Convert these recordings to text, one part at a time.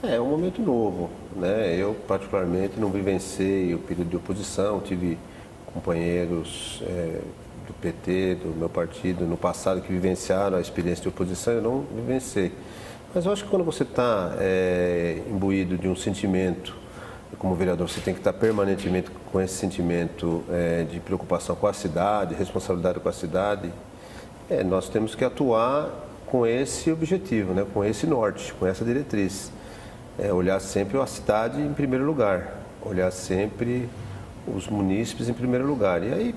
É um momento novo, né? Eu, particularmente, não vivenciei o período de oposição, tive companheiros do PT, do meu partido, no passado, que vivenciaram a experiência de oposição, eu não vivenciei. Mas eu acho que quando você está imbuído de um sentimento, como vereador, você tem que estar permanentemente com esse sentimento de preocupação com a cidade, responsabilidade com a cidade. Nós temos que atuar com esse objetivo, né? Com esse norte, com essa diretriz. Olhar sempre a cidade em primeiro lugar, olhar sempre os munícipes em primeiro lugar. E aí,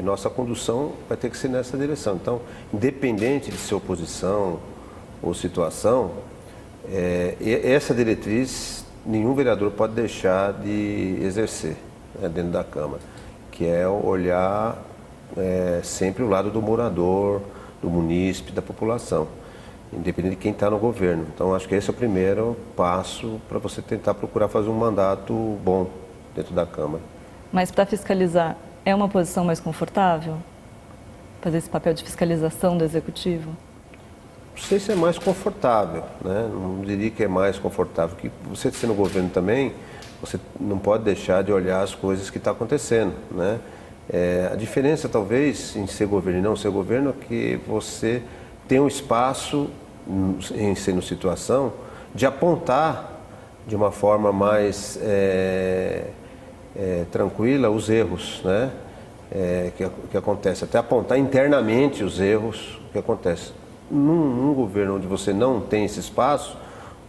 nossa condução vai ter que ser nessa direção. Então, independente de ser oposição ou situação, essa diretriz nenhum vereador pode deixar de exercer, né, dentro da Câmara, que é olhar sempre o lado do morador, do munícipe, da população, independente de quem está no governo. Então, acho que esse é o primeiro passo para você tentar procurar fazer um mandato bom dentro da Câmara. Mas para fiscalizar, é uma posição mais confortável? Fazer esse papel de fiscalização do Executivo? Não sei se é mais confortável, né? Não diria que é mais confortável, porque você sendo governo também, você não pode deixar de olhar as coisas que estão acontecendo, né? A diferença, talvez, em ser governo e não ser governo é que você tem um espaço, em sendo situação, de apontar de uma forma mais tranquila os erros, né? Que acontece, até apontar internamente os erros que acontecem. Num governo onde você não tem esse espaço,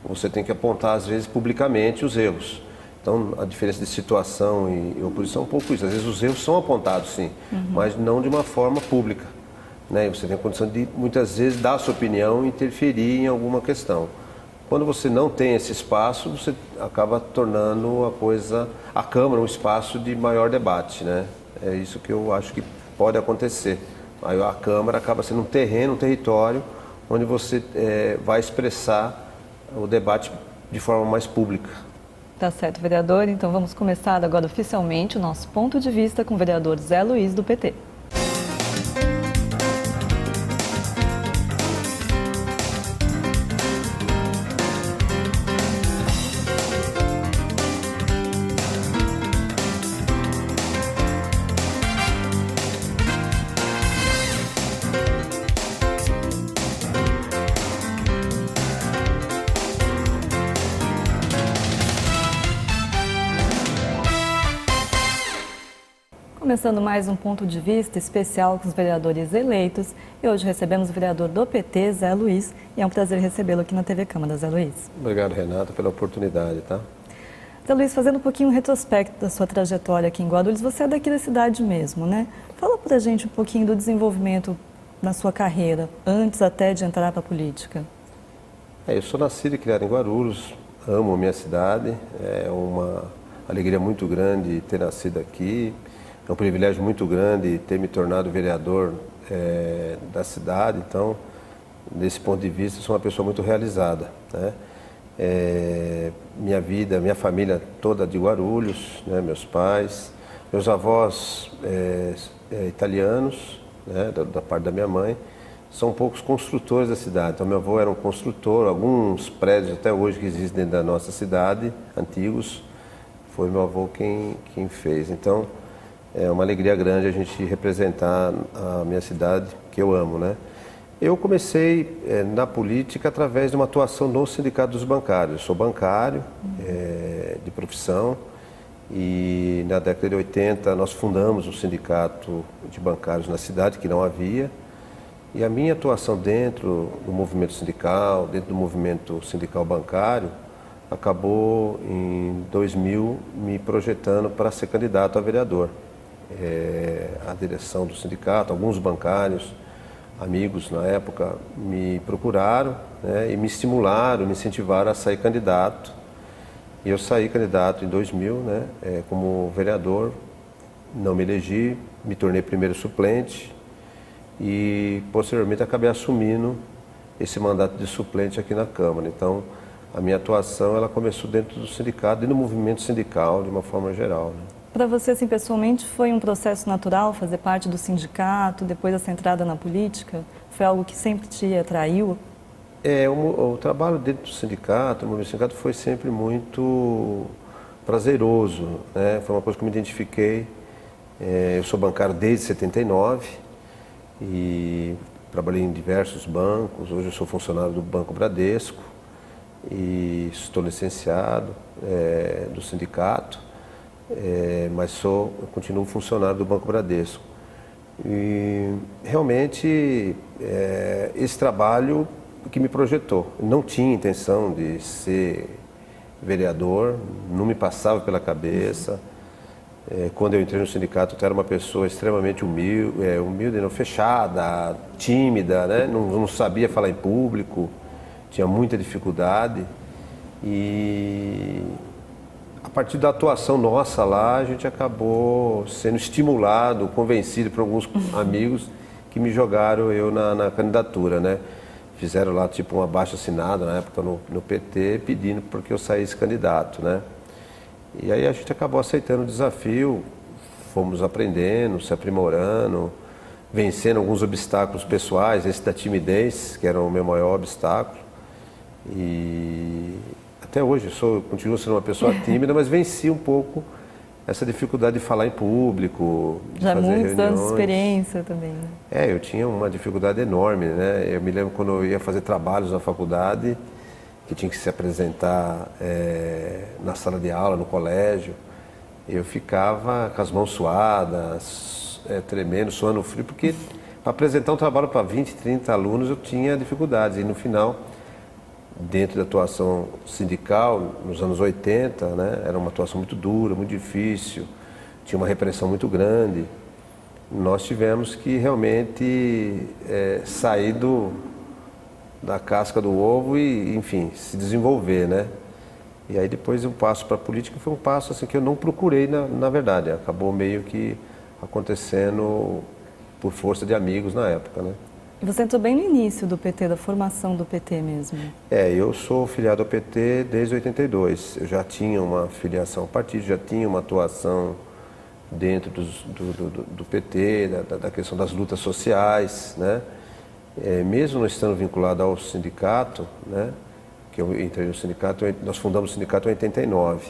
você tem que apontar, às vezes, publicamente os erros. Então, a diferença de situação e oposição é um pouco isso. Às vezes os erros são apontados, sim, mas não de uma forma pública, né? E você tem a condição de, muitas vezes, dar a sua opinião e interferir em alguma questão. Quando você não tem esse espaço, você acaba tornando a Câmara um espaço de maior debate, né? É isso que eu acho que pode acontecer. Aí a Câmara acaba sendo um terreno, um território, onde você vai expressar o debate de forma mais pública. Tá certo, vereador. Então vamos começar agora oficialmente o nosso ponto de vista com o vereador Zé Luiz, do PT. Começando mais um ponto de vista especial com os vereadores eleitos, e hoje recebemos o vereador do PT, Zé Luiz, e é um prazer recebê-lo aqui na TV Câmara, Zé Luiz. Obrigado, Renato, pela oportunidade, tá? Zé Luiz, fazendo um pouquinho um retrospecto da sua trajetória aqui em Guarulhos, você é daqui da cidade mesmo, né? Fala pra gente um pouquinho do desenvolvimento na sua carreira, antes até de entrar para a política. Eu sou nascido e criado em Guarulhos, amo a minha cidade, é uma alegria muito grande ter nascido aqui. É um privilégio muito grande ter me tornado vereador da cidade, então, desse ponto de vista, sou uma pessoa muito realizada, né? Minha vida, minha família toda de Guarulhos, né? Meus pais, meus avós italianos, né? Da parte da minha mãe, são poucos construtores da cidade. Então, meu avô era um construtor, alguns prédios até hoje que existem dentro da nossa cidade, antigos, foi meu avô quem fez. Então, é uma alegria grande a gente representar a minha cidade, que eu amo, né? Eu comecei na política através de uma atuação no Sindicato dos Bancários. Eu sou bancário de profissão e na década de 80 nós fundamos um sindicato de bancários na cidade, que não havia. E a minha atuação dentro do movimento sindical, dentro do movimento sindical bancário, acabou em 2000 me projetando para ser candidato a vereador. A direção do sindicato, alguns bancários, amigos na época, me procuraram, né, e me estimularam, me incentivaram a sair candidato. E eu saí candidato em 2000, né, como vereador, não me elegi, me tornei primeiro suplente e posteriormente acabei assumindo esse mandato de suplente aqui na Câmara. Então, a minha atuação ela começou dentro do sindicato e no movimento sindical de uma forma geral, né? Para você, assim, pessoalmente, foi um processo natural fazer parte do sindicato, depois essa entrada na política? Foi algo que sempre te atraiu? O trabalho dentro do sindicato, o movimento do sindicato foi sempre muito prazeroso, né? Foi uma coisa que eu me identifiquei. Eu sou bancário desde 79 e trabalhei em diversos bancos. Hoje eu sou funcionário do Banco Bradesco e estou licenciado do sindicato, mas eu continuo funcionário do Banco Bradesco. E realmente esse trabalho que me projetou. Não tinha intenção de ser vereador, não me passava pela cabeça. Quando eu entrei no sindicato, eu era uma pessoa extremamente humilde, não, fechada, tímida, né? Não sabia falar em público, tinha muita dificuldade. E a partir da atuação nossa lá, a gente acabou sendo estimulado, convencido por alguns amigos que me jogaram eu na candidatura, né? Fizeram lá tipo uma abaixo-assinada na época no PT, pedindo porque eu saísse candidato, né? E aí a gente acabou aceitando o desafio, fomos aprendendo, se aprimorando, vencendo alguns obstáculos pessoais, esse da timidez, que era o meu maior obstáculo. E até hoje continuo sendo uma pessoa tímida, mas venci um pouco essa dificuldade de falar em público, de Já fazer muitos anos de reuniões. experiência também. Eu tinha uma dificuldade enorme, né? Eu me lembro quando eu ia fazer trabalhos na faculdade, que tinha que se apresentar na sala de aula, no colégio, eu ficava com as mãos suadas, tremendo, suando frio, porque para apresentar um trabalho para 20, 30 alunos eu tinha dificuldades. E no final, dentro da atuação sindical, nos anos 80, né, era uma atuação muito dura, muito difícil, tinha uma repressão muito grande. Nós tivemos que realmente sair da casca do ovo e, enfim, se desenvolver, né? E aí depois o passo para a política foi um passo assim que eu não procurei, na verdade. Acabou meio que acontecendo por força de amigos na época, né? E você entrou bem no início do PT, da formação do PT mesmo. Eu sou filiado ao PT desde 82. Eu já tinha uma filiação ao partido, já tinha uma atuação dentro do PT, da questão das lutas sociais, né? Mesmo não estando vinculado ao sindicato, né? Que eu entrei no sindicato, nós fundamos o sindicato em 89.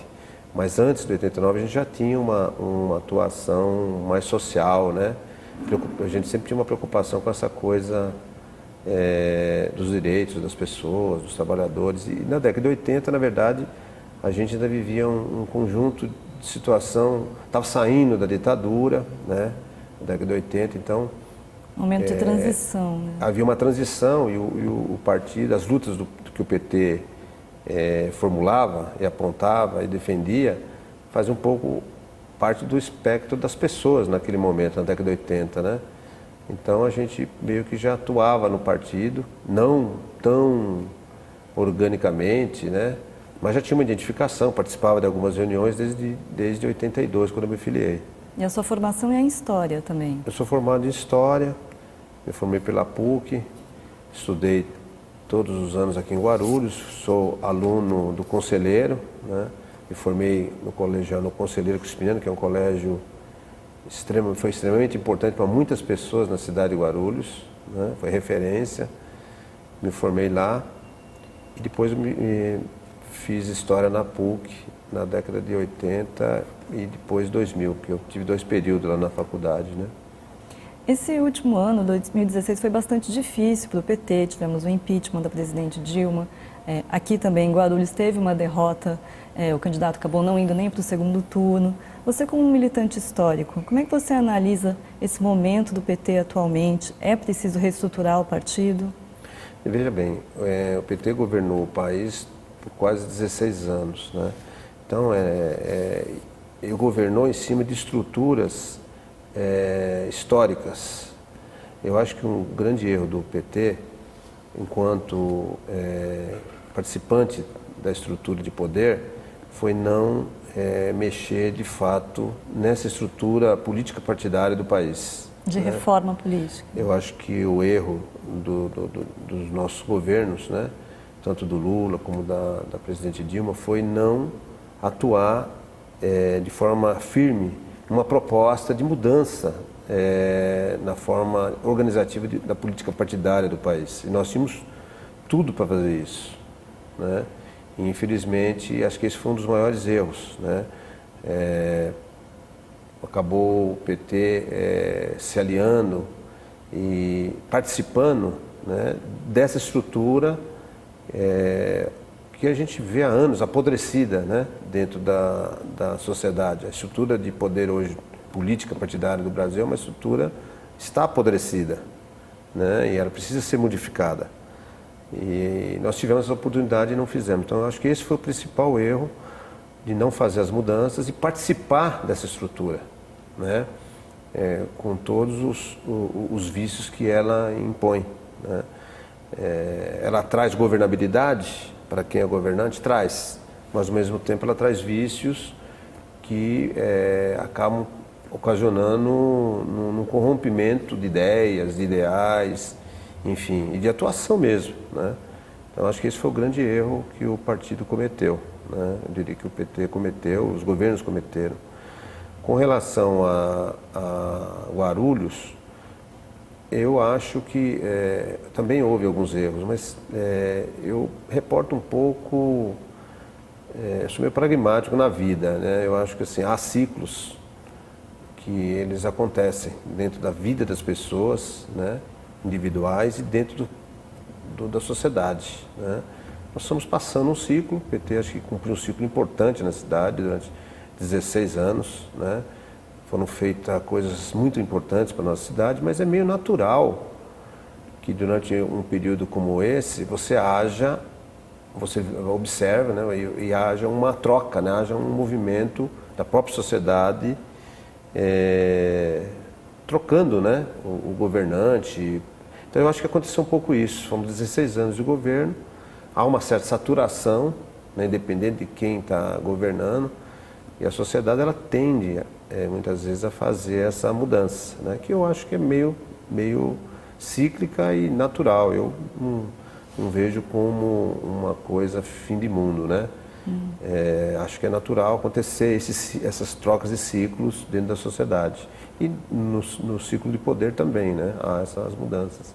Mas antes de 89 a gente já tinha uma atuação mais social, né? A gente sempre tinha uma preocupação com essa coisa dos direitos das pessoas, dos trabalhadores. E na década de 80, na verdade, a gente ainda vivia um conjunto de situação, estava saindo da ditadura, né? Na década de 80, então... Momento de transição, né? Havia uma transição e o partido, as lutas que o PT formulava e apontava e defendia, fazia um pouco parte do espectro das pessoas naquele momento, na década de 80, né? Então a gente meio que já atuava no partido, não tão organicamente, né? Mas já tinha uma identificação, participava de algumas reuniões desde 82, quando eu me filiei. E a sua formação é em História também? Eu sou formado em História, me formei pela PUC, estudei todos os anos aqui em Guarulhos, sou aluno do Conselheiro, né? Me formei no colegial Conselheiro Crispiniano, que é um colégio foi extremamente importante para muitas pessoas na cidade de Guarulhos, né? Foi referência, me formei lá e depois fiz História na PUC na década de 80 e depois 2000, que eu tive 2 períodos lá na faculdade, né? Esse último ano, 2016, foi bastante difícil para o PT, tivemos o impeachment da presidente Dilma, aqui também em Guarulhos teve uma derrota, o candidato acabou não indo nem para o segundo turno. Você como um militante histórico, como é que você analisa esse momento do PT atualmente? É preciso reestruturar o partido? Veja bem, o PT governou o país por quase 16 anos, né? Então, ele governou em cima de estruturas históricas. Eu acho que um grande erro do PT, enquanto participante da estrutura de poder, foi não mexer de fato nessa estrutura política partidária do país. De reforma política. Eu acho que o erro dos nossos governos, né, tanto do Lula como da presidente Dilma, foi não atuar de forma firme numa proposta de mudança na forma organizativa da política partidária do país. E nós tínhamos tudo para fazer isso, né? E, infelizmente, acho que esse foi um dos maiores erros, né? Acabou o PT se aliando e participando, né, dessa estrutura que a gente vê há anos, apodrecida, né, dentro da sociedade. A estrutura de poder hoje, política partidária do Brasil, é uma estrutura que está apodrecida, né, e ela precisa ser modificada. E nós tivemos essa oportunidade e não fizemos. Então, eu acho que esse foi o principal erro, de não fazer as mudanças e participar dessa estrutura, né? Com todos os vícios que ela impõe, né? Ela traz governabilidade para quem é governante, traz, mas ao mesmo tempo ela traz vícios que acabam ocasionando no corrompimento de ideias, de ideais, enfim, e de atuação mesmo, né? Então, acho que esse foi o grande erro que o partido cometeu, né? Eu diria que o PT cometeu, os governos cometeram. Com relação a Guarulhos, eu acho que também houve alguns erros, mas eu reporto um pouco, sou meio pragmático na vida, né? Eu acho que assim, há ciclos que eles acontecem dentro da vida das pessoas, né, individuais, e dentro da sociedade, né? Nós estamos passando um ciclo, o PT acho que cumpriu um ciclo importante na cidade durante 16 anos, né? Foram feitas coisas muito importantes para a nossa cidade, mas é meio natural que durante um período como esse você observa, né, e haja uma troca, né, haja um movimento da própria sociedade trocando, né, o governante. Então eu acho que aconteceu um pouco isso. Fomos 16 anos de governo, há uma certa saturação, né, independente de quem está governando, e a sociedade ela tende muitas vezes a fazer essa mudança, né, que eu acho que é meio cíclica e natural. Eu não vejo como uma coisa fim de mundo, né? Acho que é natural acontecer essas trocas de ciclos dentro da sociedade. E no ciclo de poder também, né? Há essas mudanças.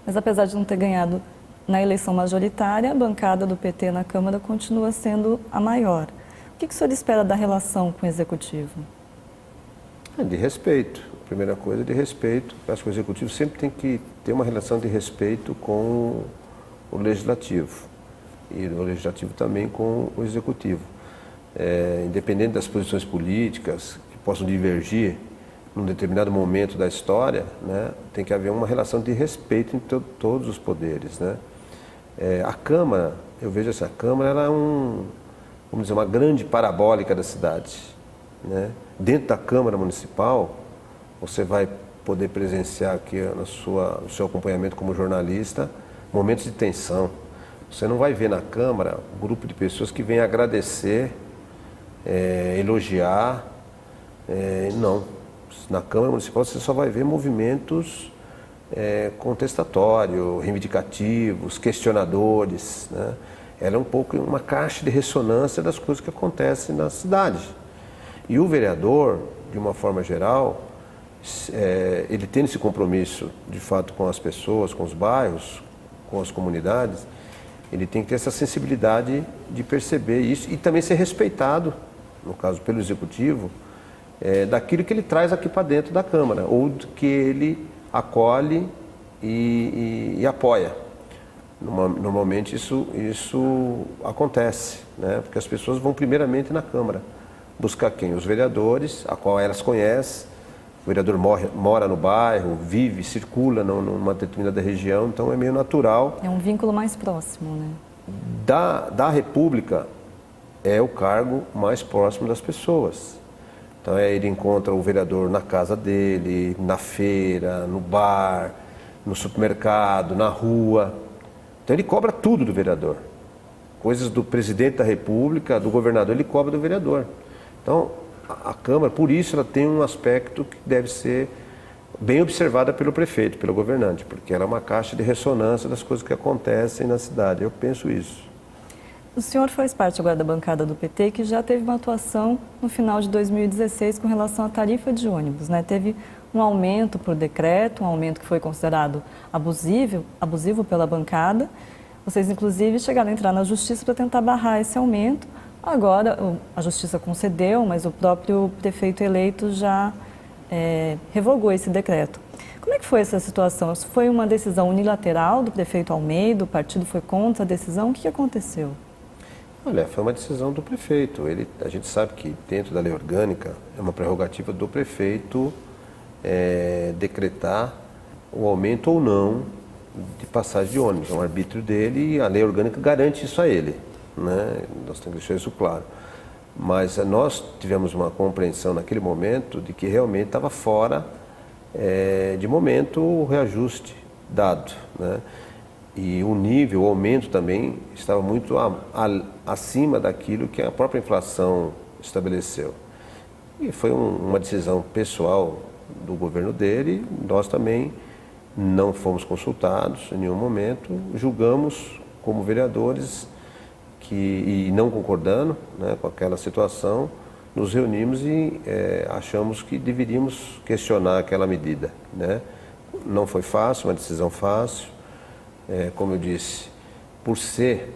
Mas apesar de não ter ganhado na eleição majoritária, a bancada do PT na Câmara continua sendo a maior. O que o senhor espera da relação com o Executivo? De respeito. A primeira coisa é de respeito. Acho que o Executivo sempre tem que ter uma relação de respeito com o Legislativo. E o Legislativo também com o Executivo. Independente das posições políticas que possam divergir num determinado momento da história, né, tem que haver uma relação de respeito entre todos os poderes, né? A Câmara, eu vejo assim, a Câmara ela é vamos dizer, uma grande parabólica da cidade, né? Dentro da Câmara Municipal, você vai poder presenciar aqui no seu acompanhamento como jornalista, momentos de tensão. Você não vai ver na Câmara um grupo de pessoas que vem agradecer, elogiar, não. Na Câmara Municipal você só vai ver movimentos contestatórios, reivindicativos, questionadores, né? Ela é um pouco uma caixa de ressonância das coisas que acontecem na cidade. E o vereador, de uma forma geral, ele tendo esse compromisso, de fato, com as pessoas, com os bairros, com as comunidades, ele tem que ter essa sensibilidade de perceber isso e também ser respeitado, no caso, pelo Executivo, daquilo que ele traz aqui para dentro da Câmara, ou que ele acolhe e apoia. Normalmente isso acontece, né? Porque as pessoas vão primeiramente na Câmara buscar quem? Os vereadores, a qual elas conhecem. O vereador mora no bairro, vive, circula numa determinada região, então é meio natural. É um vínculo mais próximo, né? Da República é o cargo mais próximo das pessoas. Então ele encontra o vereador na casa dele, na feira, no bar, no supermercado, na rua. Então ele cobra tudo do vereador. Coisas do presidente da República, do governador, ele cobra do vereador. Então a Câmara, por isso, ela tem um aspecto que deve ser bem observada pelo prefeito, pelo governante, porque ela é uma caixa de ressonância das coisas que acontecem na cidade. Eu penso isso. O senhor faz parte agora da bancada do PT, que já teve uma atuação no final de 2016 com relação à tarifa de ônibus, né? Teve um aumento por decreto, um aumento que foi considerado abusivo pela bancada. Vocês, inclusive, chegaram a entrar na justiça para tentar barrar esse aumento. Agora, a justiça concedeu, mas o próprio prefeito eleito já revogou esse decreto. Como é que foi essa situação? Foi uma decisão unilateral do prefeito Almeida? O partido foi contra a decisão? O que aconteceu? Olha, foi uma decisão do prefeito. A gente sabe que dentro da lei orgânica é uma prerrogativa do prefeito decretar o aumento ou não de passagem de ônibus. É um arbítrio dele e a lei orgânica garante isso a ele, né? Nós temos que deixar isso claro. Mas nós tivemos uma compreensão naquele momento de que realmente estava fora de momento o reajuste dado, né? E o nível, o aumento também estava muito acima daquilo que a própria inflação estabeleceu. E foi uma decisão pessoal do governo dele. Nós também não fomos consultados em nenhum momento, julgamos como vereadores e não concordando, né, com aquela situação, nos reunimos e achamos que deveríamos questionar aquela medida, né? Não foi fácil, uma decisão fácil. Como eu disse, por ser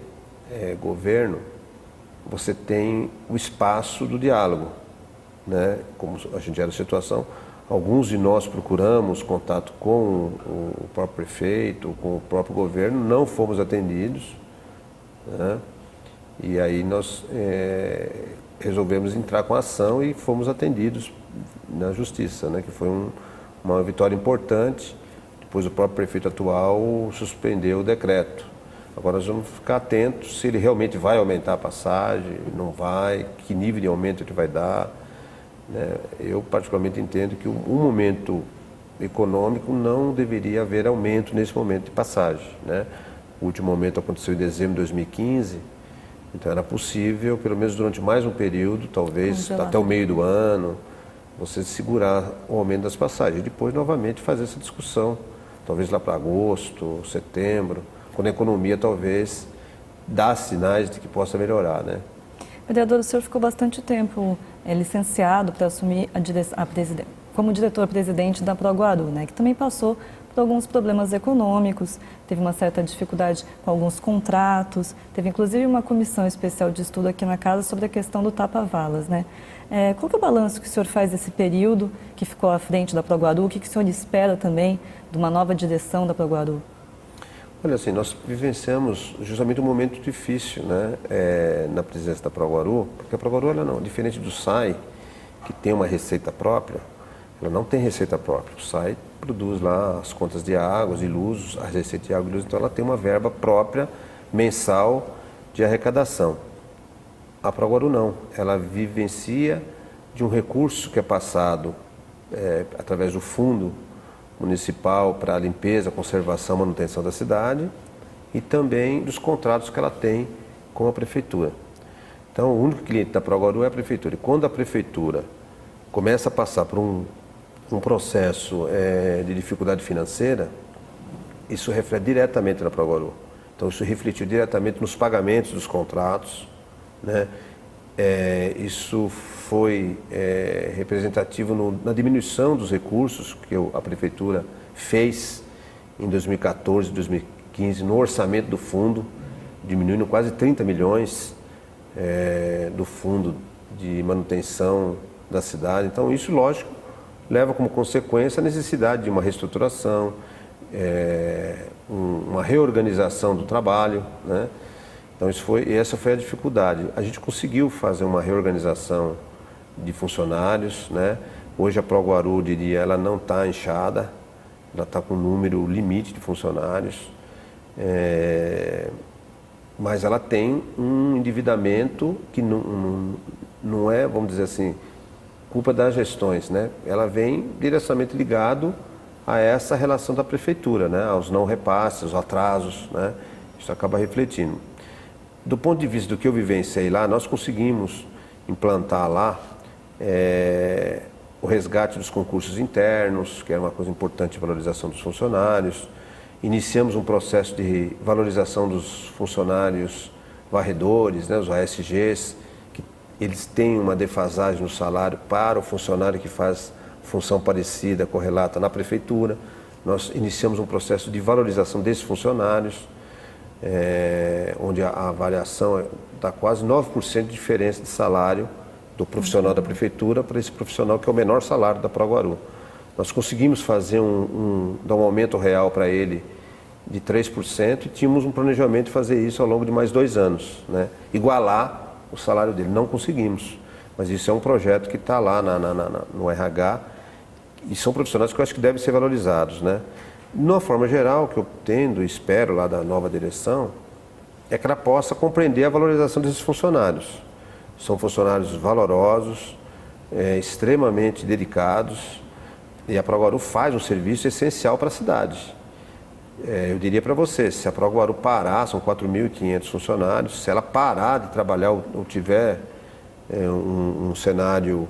governo, você tem o espaço do diálogo, né? Como a gente era na situação, alguns de nós procuramos contato com o próprio prefeito, com o próprio governo, não fomos atendidos, né? E aí nós resolvemos entrar com a ação e fomos atendidos na justiça, né? Que foi uma vitória importante. Depois o próprio prefeito atual suspendeu o decreto. Agora nós vamos ficar atentos se ele realmente vai aumentar a passagem, não vai, que nível de aumento ele vai dar, né? Eu particularmente entendo que um momento econômico não deveria haver aumento nesse momento de passagem, né? O último aumento aconteceu em dezembro de 2015, então era possível, pelo menos durante mais um período, talvez até o meio do ano, você segurar o aumento das passagens e depois novamente fazer essa discussão, talvez lá para agosto, setembro, quando a economia talvez dá sinais de que possa melhorar, né? Vereador, o senhor ficou bastante tempo licenciado para assumir como diretor-presidente da Proguaru, né? Que também passou por alguns problemas econômicos, teve uma certa dificuldade com alguns contratos, teve inclusive uma comissão especial de estudo aqui na casa sobre a questão do tapa-valas, né? Qual que é o balanço que o senhor faz desse período que ficou à frente da Proguaru? O que o senhor espera também de uma nova direção da Proguaru? Olha, assim, nós vivenciamos justamente um momento difícil, né, na presidência da Proguaru, porque a Proguaru, ela não, diferente do SAI, que tem uma receita própria, ela não tem receita própria. O SAI produz lá as contas de águas e luz, a receita de água e luz, então ela tem uma verba própria mensal de arrecadação. A Proguaru não, ela vivencia de um recurso que é passado através do fundo municipal para a limpeza, conservação e manutenção da cidade e também dos contratos que ela tem com a prefeitura. Então, o único cliente da Proguaru é a prefeitura. E quando a prefeitura começa a passar por um processo de dificuldade financeira, isso reflete diretamente na Proguaru. Então, isso refletiu diretamente nos pagamentos dos contratos, né? Isso foi representativo na diminuição dos recursos que a Prefeitura fez em 2014, 2015, no orçamento do fundo, diminuindo quase 30 milhões do fundo de manutenção da cidade. Então, isso, lógico, leva como consequência a necessidade de uma reestruturação, uma reorganização do trabalho, né? Então, essa foi a dificuldade. A gente conseguiu fazer uma reorganização de funcionários, né? Hoje a Proguaru, diria, ela não está inchada, ela está com um número limite de funcionários, mas ela tem um endividamento que não é, vamos dizer assim, culpa das gestões, né? Ela vem diretamente ligado a essa relação da prefeitura, né? Aos não repasses, aos atrasos, né? Isso acaba refletindo. Do ponto de vista do que eu vivenciei lá, nós conseguimos implantar lá o resgate dos concursos internos, que era uma coisa importante de valorização dos funcionários. Iniciamos um processo de valorização dos funcionários varredores, né, os ASGs, que eles têm uma defasagem no salário para o funcionário que faz função parecida, correlata na prefeitura. Nós iniciamos um processo de valorização desses funcionários. onde a variação dá quase 9% de diferença de salário do profissional da prefeitura para esse profissional que é o menor salário da Proguaru. Nós conseguimos fazer dar um aumento real para ele de 3% e tínhamos um planejamento de fazer isso ao longo de mais 2 anos, né? Igualar o salário dele. Não conseguimos, mas isso é um projeto que está lá no RH e são profissionais que eu acho que devem ser valorizados, né? De uma forma geral, o que eu tendo e espero lá da nova direção é que ela possa compreender a valorização desses funcionários. São funcionários valorosos, extremamente dedicados, e a Proguaru faz um serviço essencial para a cidade. Eu diria para você, se a Proguaru parar, são 4.500 funcionários, se ela parar de trabalhar ou tiver um cenário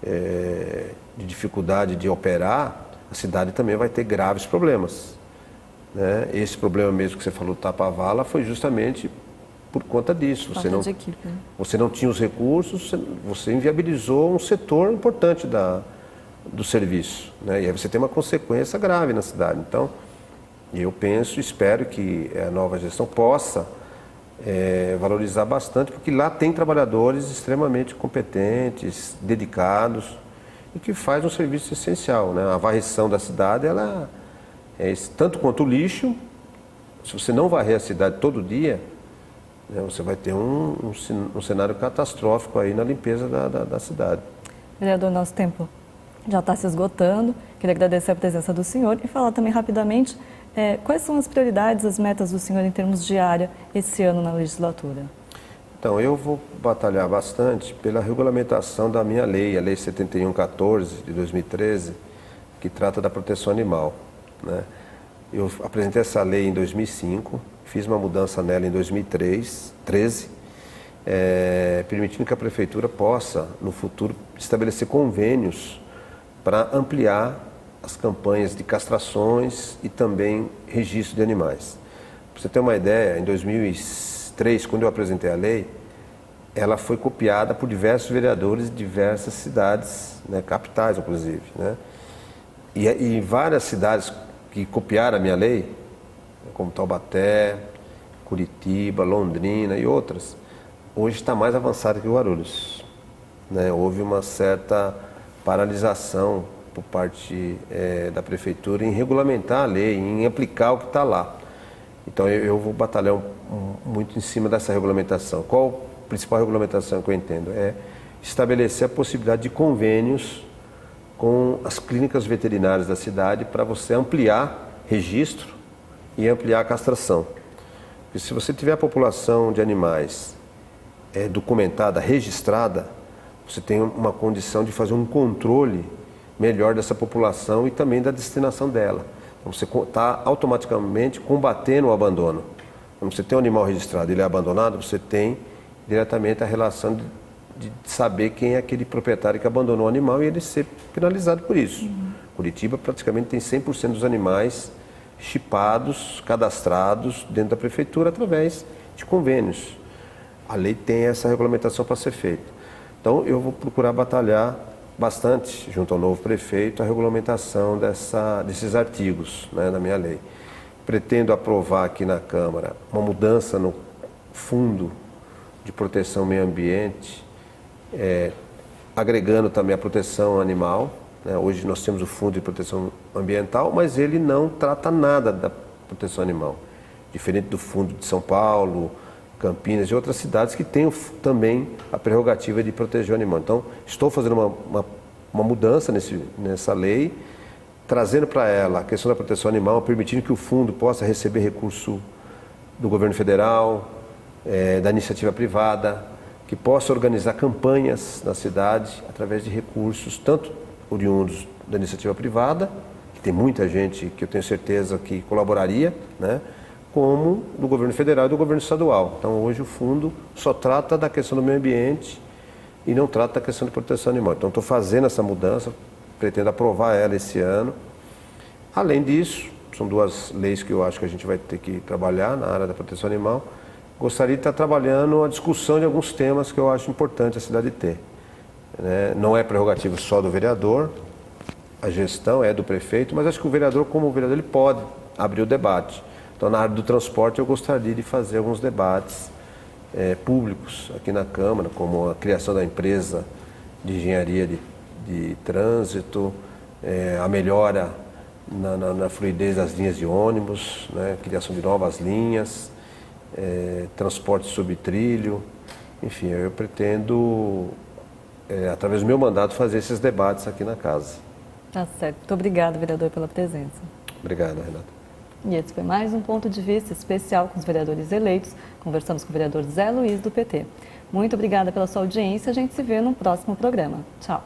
de dificuldade de operar, a cidade também vai ter graves problemas, né? Esse problema mesmo que você falou, tapa-vala, foi justamente por conta disso. Você não tinha os recursos, você inviabilizou um setor importante do serviço, né? E aí você tem uma consequência grave na cidade. Então, eu penso, espero que a nova gestão possa valorizar bastante, porque lá tem trabalhadores extremamente competentes, dedicados, e que faz um serviço essencial, né? A varrição da cidade, ela tanto quanto o lixo. Se você não varrer a cidade todo dia, né, você vai ter um cenário catastrófico aí na limpeza da cidade. Vereador, nosso tempo já está se esgotando. Queria agradecer a presença do senhor e falar também rapidamente quais são as prioridades, as metas do senhor em termos de área esse ano na legislatura. Então, eu vou batalhar bastante pela regulamentação da minha lei, a Lei 7114 de 2013, que trata da proteção animal, né? Eu apresentei essa lei em 2005, fiz uma mudança nela em 2013, permitindo que a prefeitura possa, no futuro, estabelecer convênios para ampliar as campanhas de castrações e também registro de animais. Para você ter uma ideia, em 2003, quando eu apresentei a lei, ela foi copiada por diversos vereadores de diversas cidades, né, capitais inclusive, né? E várias cidades que copiaram a minha lei, como Taubaté, Curitiba, Londrina e outras, hoje está mais avançada que o Guarulhos, né? Houve uma certa paralisação por parte da prefeitura em regulamentar a lei, em aplicar o que está lá. Então eu vou batalhar muito em cima dessa regulamentação. Qual a principal regulamentação que eu entendo? É estabelecer a possibilidade de convênios com as clínicas veterinárias da cidade para você ampliar registro e ampliar a castração. Porque se você tiver a população de animais documentada, registrada, você tem uma condição de fazer um controle melhor dessa população e também da destinação dela. Então você está automaticamente combatendo o abandono. Quando você tem um animal registrado e ele é abandonado, você tem diretamente a relação de saber quem é aquele proprietário que abandonou o animal e ele ser penalizado por isso. Curitiba praticamente tem 100% dos animais chipados, cadastrados dentro da prefeitura através de convênios. A lei tem essa regulamentação para ser feita. Então eu vou procurar batalhar bastante, junto ao novo prefeito, a regulamentação desses artigos, né, da minha lei. Pretendo aprovar aqui na Câmara uma mudança no Fundo de Proteção ao Meio Ambiente, agregando também a proteção animal, né? Hoje nós temos o Fundo de Proteção Ambiental, mas ele não trata nada da proteção animal, diferente do Fundo de São Paulo, Campinas e outras cidades que têm também a prerrogativa de proteger o animal. Então, estou fazendo uma mudança nessa lei, trazendo para ela a questão da proteção animal, permitindo que o fundo possa receber recurso do governo federal, da iniciativa privada, que possa organizar campanhas na cidade através de recursos, tanto oriundos da iniciativa privada, que tem muita gente que eu tenho certeza que colaboraria, né, como do governo federal e do governo estadual. Então, hoje o fundo só trata da questão do meio ambiente e não trata da questão de proteção animal. Então, estou fazendo essa mudança, pretendo aprovar ela esse ano. Além disso, são 2 leis que eu acho que a gente vai ter que trabalhar na área da proteção animal. Gostaria de estar trabalhando a discussão de alguns temas que eu acho importante a cidade ter, né? Não é prerrogativa só do vereador, a gestão é do prefeito, mas acho que o vereador, como vereador, ele pode abrir o debate. Então, na área do transporte, eu gostaria de fazer alguns debates públicos aqui na Câmara, como a criação da empresa de engenharia de trânsito, a melhora na fluidez das linhas de ônibus, né, criação de novas linhas, transporte sob trilho, enfim, eu pretendo, através do meu mandato, fazer esses debates aqui na Casa. Tá certo. Muito obrigada, vereador, pela presença. Obrigado, Renata. E esse foi mais um ponto de vista especial com os vereadores eleitos. Conversamos com o vereador Zé Luiz, do PT. Muito obrigada pela sua audiência. A gente se vê no próximo programa. Tchau.